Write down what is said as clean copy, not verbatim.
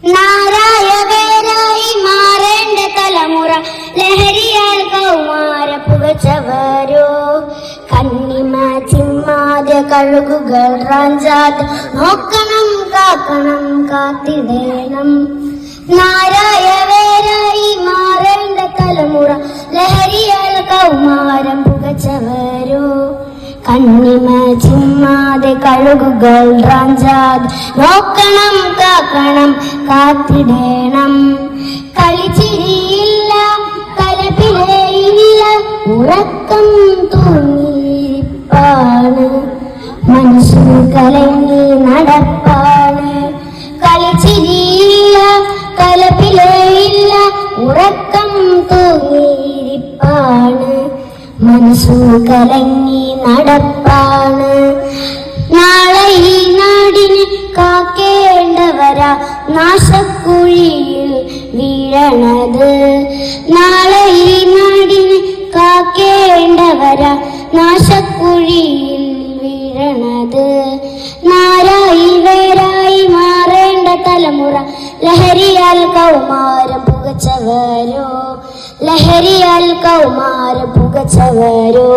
നാരായ വേരായി മാറേണ്ട തലമുറ ലഹരിയാൽ കൗമാര പുകച്ചവരോ കന്നിമ ചിമ്മാതെ കഴുകുകൾ റാഞ്ചാതെ നോക്കണം കാക്കണം കാത്തിടേണം. നാരായ വേരായി മാറേണ്ട തലമുറ ലഹരിയാൽ കൗമാരം പുകച്ചവരോ കണ്ണിമ ചിമ്മാതെ കഴുകുകൾ റാഞ്ചാതെ നോക്കണം കാക്കണം കാത്തിടേണം. കളിച്ചിരിയില്ല കലപിലയില്ല ഉറക്കം തൂങ്ങിപ്പാണ് മനുഷ്യൻ കലങ്ങി നടപ്പാണ്. കളിച്ചിരിയില്ല കലപിലയില്ല ഉറക്കം തൂങ്ങിയിരിപ്പാണ് മനസ്സു കലങ്ങി നടപ്പാണ്. നാളെ ഈ നാടിന് കാക്കേണ്ടവരാ നാശക്കുഴിയിൽ വീഴണത്. നാളെ ഈ നാടിന് കാക്കേണ്ടവരാ നാശക്കുഴിയിൽ വീഴണത്. നാരായി വേരായി മാറേണ്ട തലമുറ ലഹരിയാൽ കൗമാരം പുകച്ചവരോ ലഹരിയാൽ കൗമാരം പുകച്ചവരോ.